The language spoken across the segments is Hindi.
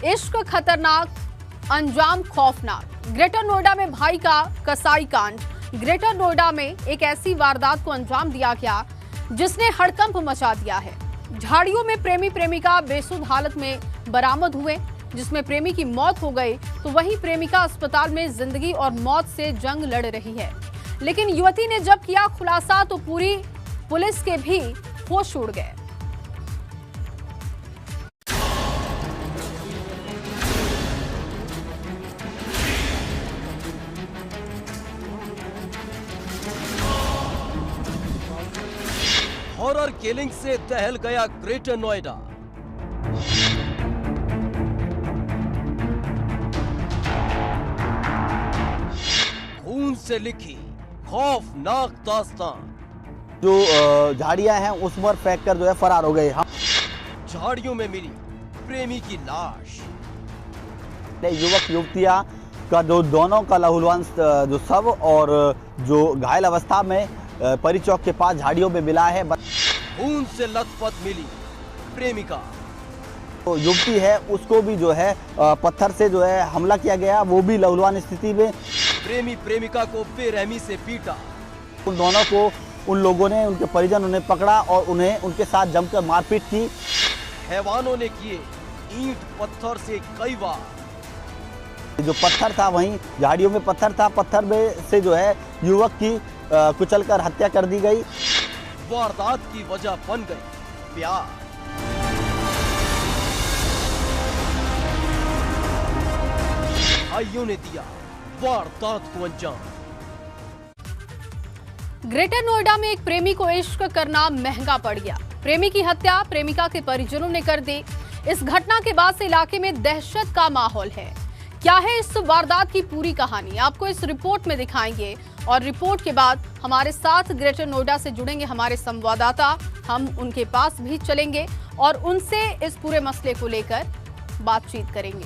इश्क खतरनाक, अंजाम खौफनाक। ग्रेटर नोएडा में भाई का कसाई कांड। ग्रेटर नोएडा में एक ऐसी वारदात को अंजाम दिया गया जिसने हड़कंप मचा दिया है। झाड़ियों में प्रेमी प्रेमिका बेसुध हालत में बरामद हुए, जिसमें प्रेमी की मौत हो गई तो वहीं प्रेमिका अस्पताल में जिंदगी और मौत से जंग लड़ रही है। लेकिन युवती ने जब किया खुलासा तो पूरी पुलिस के भी होश उड़ गए। हॉरर किलिंग से दहल गया ग्रेटर नोएडा। खून से लिखी खौफनाक दास्तान। जो झाड़ियां हैं उस पर फेंक कर जो है फरार हो गए। झाड़ियों में मिली प्रेमी की लाश। युवक युवतियां का जो दोनों का लहूलुहान जो शव और जो घायल अवस्था में परी चौक के पास झाड़ियों में मिला है। खून से लथपथ मिली प्रेमिका। तो युवती है उसको भी जो है पत्थर से जो है हमला किया गया, वो भी लहूलुहान स्थिति में। प्रेमी प्रेमिका को बेरहमी से पीटा। उन दोनों को उन लोगों ने, उनके परिजन उन्हें पकड़ा और उन्हें उनके साथ जमकर मारपीट की। हैवानों ने किए ईंट पत्थर से कई वार। जो पत्थर था वहीं झाड़ियों में पत्थर था, पत्थर में से जो है युवक की कुचलकर हत्या कर दी गई। वारदात की वजह बन गई प्यार। भाइयों ने दिया वारदात को अंजाम। ग्रेटर नोएडा में एक प्रेमी को इश्क करना महंगा पड़ गया। प्रेमी की हत्या प्रेमिका के परिजनों ने कर दी। इस घटना के बाद से इलाके में दहशत का माहौल है। क्या है इस वारदात की पूरी कहानी, आपको इस रिपोर्ट में दिखाएंगे और रिपोर्ट के बाद हमारे साथ ग्रेटर नोएडा से जुड़ेंगे हमारे संवाददाता। हम उनके पास भी चलेंगे और उनसे इस पूरे मसले को लेकर बातचीत करेंगे।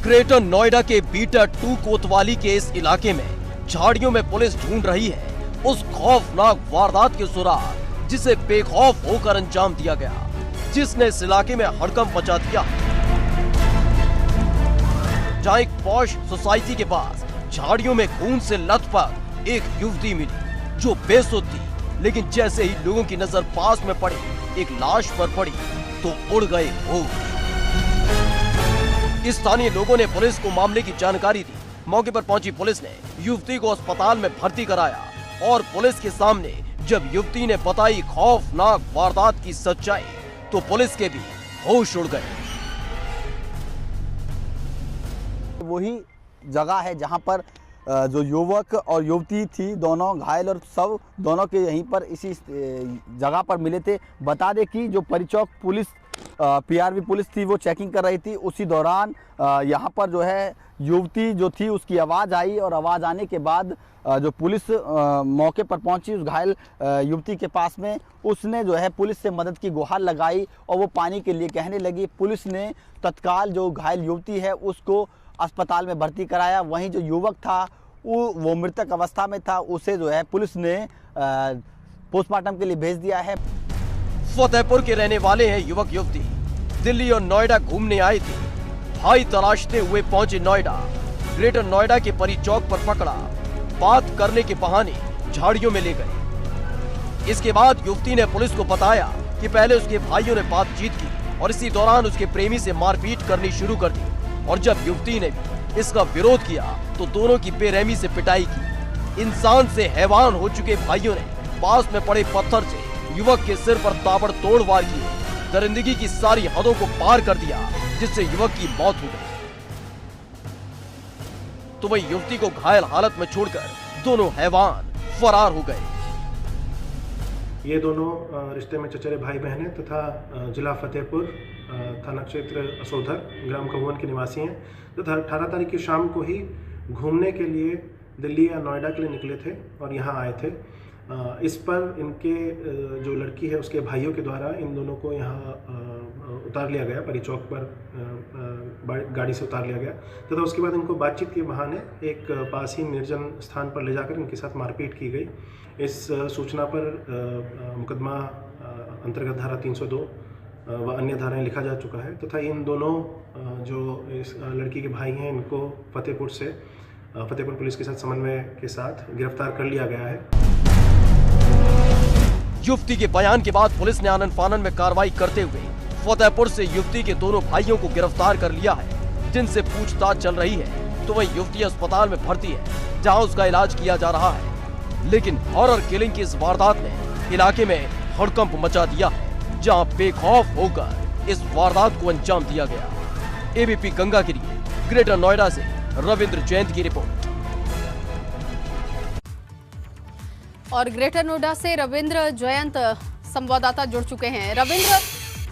ग्रेटर नोएडा के बीटा 2 कोतवाली के इस इलाके में झाड़ियों में पुलिस ढूंढ रही है उस खौफनाक वारदात के सुराग जिसे बेखौफ होकर अंजाम दिया गया, जिसने इस इलाके में हड़कंप मचा दिया। जहां एक पॉश सोसाइटी के पास झाड़ियों में खून से लथपथ एक युवती मिली जो बेसुध थी, लेकिन जैसे ही लोगों की नजर पास में पड़ी एक लाश पर पड़ी तो उड़ गए होश। स्थानीय लोगों ने पुलिस को मामले की जानकारी दी। मौके पर पहुंची पुलिस ने युवती को अस्पताल में भर्ती कराया और पुलिस के सामने जब युवती ने बताई खौफनाक वारदात की सच्चाई तो पुलिस के भी होश उड़ गए। वही जगह है जहां पर जो युवक और युवती थी दोनों घायल और शव दोनों के यहीं पर इसी जगह पर मिले थे। बता दें कि जो परिचौक पुलिस पीआरवी पुलिस थी वो चेकिंग कर रही थी, उसी दौरान यहाँ पर जो है युवती जो थी उसकी आवाज़ आई और आवाज़ आने के बाद जो पुलिस मौके पर पहुंची उस घायल युवती के पास में, उसने जो है पुलिस से मदद की गुहार लगाई और वो पानी के लिए कहने लगी। पुलिस ने तत्काल जो घायल युवती है उसको अस्पताल में भर्ती कराया। वहीं जो युवक था वो मृतक अवस्था में था, उसे जो है पुलिस ने पोस्टमार्टम के लिए भेज दिया है। फतेहपुर के रहने वाले हैं युवक युवती। दिल्ली और नोएडा घूमने आए थे। भाई तलाशते हुए पहुंचे नोएडा। ग्रेटर नोएडा के परी चौक पर पकड़ा। बात करने के बहाने झाड़ियों में ले गए। इसके बाद युवती ने पुलिस को बताया कि पहले उसके भाइयों ने बातचीत की और इसी दौरान उसके प्रेमी से मारपीट करनी शुरू कर दी और जब युवती ने भी इसका विरोध किया तो दोनों की बेरहमी से पिटाई की। इंसान से हैवान हो चुके भाइयों ने पास में पड़े पत्थर से युवक के सिर पर ताबड़तोड़ वार किए। दरिंदगी की सारी हदों को पार कर दिया जिससे युवक की मौत हो गई। तो वही युवती को घायल हालत में छोड़कर दोनों हैवान फरार हो गए। ये दोनों रिश्ते में चचेरे भाई बहन हैं तथा जिला फतेहपुर थाना क्षेत्र असोधर ग्राम कहुवन के निवासी हैं तथा 18 तारीख की शाम को ही घूमने के लिए दिल्ली या नोएडा के लिए निकले थे और यहाँ आए थे। इस पर इनके जो लड़की है उसके भाइयों के द्वारा इन दोनों को यहाँ उतार लिया गया। परी चौक पर गाड़ी से उतार लिया गया तथा उसके बाद इनको बातचीत के बहाने एक पास ही निर्जन स्थान पर ले जाकर इनके साथ मारपीट की गई। इस सूचना पर मुकदमा अंतर्गत धारा 302 व अन्य धाराएं लिखा जा चुका है तथा इन दोनों जो इस लड़की के भाई हैं इनको फतेहपुर पुलिस के साथ समन्वय के साथ गिरफ्तार कर लिया गया है। युवती के बयान के बाद पुलिस ने आनन फानन में कार्रवाई करते हुए फतेहपुर से युवती के दोनों भाइयों को गिरफ्तार कर लिया है, जिनसे पूछताछ चल रही है। तो वही युवती अस्पताल में भर्ती है, जहां उसका इलाज किया जा रहा है। लेकिन हॉरर किलिंग की इस वारदात ने इलाके में हड़कंप मचा दिया है, जहां बेखौफ होकर इस वारदात को अंजाम दिया गया। एबीपी गंगा के लिए ग्रेटर नोएडा से रविंद्र जयंत की रिपोर्ट। और ग्रेटर नोएडा से रविंद्र जयंत संवाददाता जुड़ चुके हैं। रविंद्र,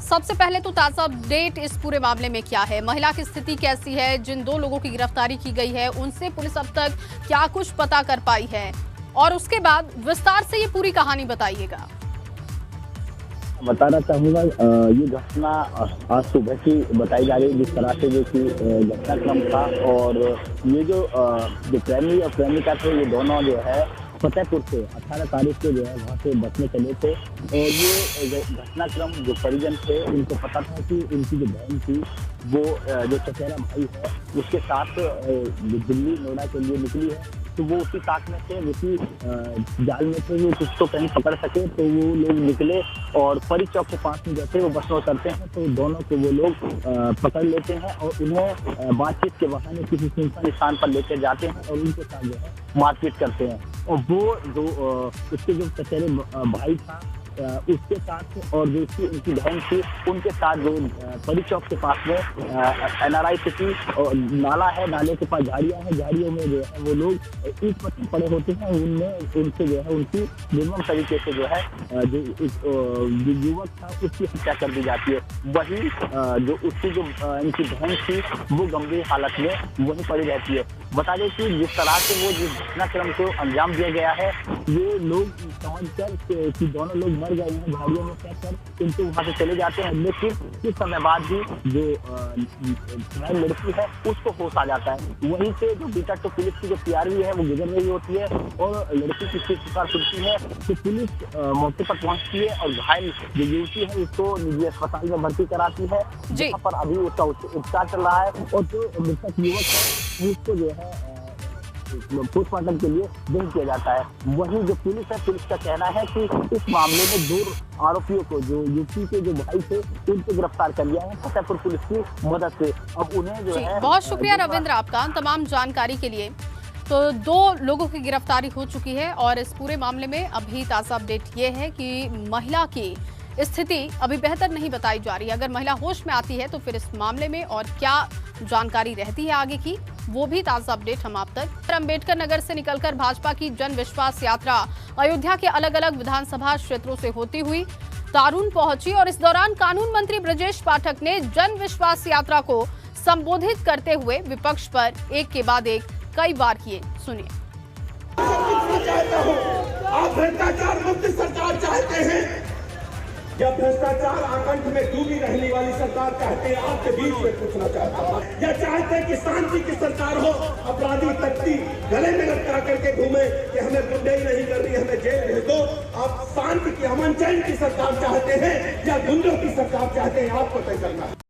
सबसे पहले तो ताजा अपडेट इस पूरे मामले में क्या है? महिला की स्थिति कैसी है? जिन 2 लोगों की गिरफ्तारी की गई है उनसे पुलिस अब तक क्या कुछ पता कर पाई है? और उसके बाद विस्तार से ये पूरी कहानी बताइएगा। बताना चाहूँगा, ये घटना आज सुबह की बताई जा रही है, जिस तरह से जो कि घटनाक्रम था। और ये जो प्रेमी और प्रेमिका थे, ये दोनों जो है फतेहपुर से 18 तारीख को जो है वहाँ से बसने चले थे। और ये घटनाक्रम जो परिजन थे उनको पता था कि उनकी जो बहन थी वो जो चचेरा भाई है उसके साथ दिल्ली नोएडा के लिए निकली है। तो वो उसी ताक में थे, उसी जाल में थे, वो कुछ तो कहीं पकड़ सके। तो वो लोग निकले और परी चौक के पास में जैसे वो बस में उतरते हैं तो दोनों को वो लोग पकड़ लेते हैं और उन्हें बातचीत के बहाने किसी सुनसान स्थान पर लेकर जाते हैं और उनके साथ जो है मारपीट करते हैं। और वो जो उसके जो चचेरे भाई था उसके साथ और जो उनकी बहन थी उनके साथ जो परी चौक के पास में NRI सिटी नाला है, नाले के पास झाड़ियाँ हैं, झाड़ियों में जो है वो लोग ईंट पत्थर पड़े होते हैं, उनमें उनसे जो है उनकी निर्मम तरीके से जो है जो युवक था उसकी हत्या कर दी जाती है। वही जो उसकी जो इनकी बहन थी वो गंभीर हालत में वहीं पड़ी रहती है। बता दें कि जिस तरह से वो जिस घटनाक्रम को अंजाम दिया गया है, ये लोग समझकर कि दोनों लोग मर गए हैं झाड़ियों में कहकर इनको वहाँ से चले जाते हैं। लेकिन कुछ समय बाद भी जो लड़की है उसको होश आ जाता है। वहीं से जो डिटेक्टिव पुलिस की जो PRV है वो गुजर रही होती है और लड़की की चीख पुकार सुनती है तो पुलिस मौके पर पहुंचती है और घायल जो युवती है उसको निजी अस्पताल में भर्ती कराती है, जहाँ पर अभी उसका उपचार चल रहा है। और जो मृतक युवक है उसको जो है पोस्टमार्टम के लिए भेज दिया जाता है। वहीं जो पुलिस है, पुलिस का कहना है कि इस मामले में 2 आरोपियों को जो युवती के जो भाई थे उनको गिरफ्तार कर लिया है फतेहपुर पुलिस की मदद से। अब उन्हें जो है बहुत शुक्रिया रविंद्र आपका तमाम जानकारी के लिए। तो 2 लोगों की गिरफ्तारी हो चुकी है और इस पूरे मामले में अभी ताजा अपडेट ये है कि महिला की स्थिति अभी बेहतर नहीं बताई जा रही है। अगर महिला होश में आती है तो फिर इस मामले में और क्या जानकारी रहती है आगे की, वो भी ताजा अपडेट हम आप तक। अंबेडकर नगर से निकलकर भाजपा की जन विश्वास यात्रा अयोध्या के अलग अलग विधानसभा क्षेत्रों से होती हुई तारून पहुंची और इस दौरान कानून मंत्री ब्रजेश पाठक ने जन विश्वास यात्रा को संबोधित करते हुए विपक्ष पर एक के बाद एक कई बार किए। सुनिए। आप भ्रष्टाचार मुक्त सरकार चाहते हैं या भ्रष्टाचार आतंक में डूबी रहने वाली सरकार चाहते हैं? आपके बीच में पूछना चाहता हूँ। या चाहते हैं कि शांति की सरकार हो, अपराधी तख्ती गले में लटका करके घूमे कि हमें गुंडाई नहीं कर रही, हमें जेल भेज दो? आप शांति की, अमन चैन की सरकार चाहते हैं या गुंडों की सरकार चाहते हैं? आपको तय करना है।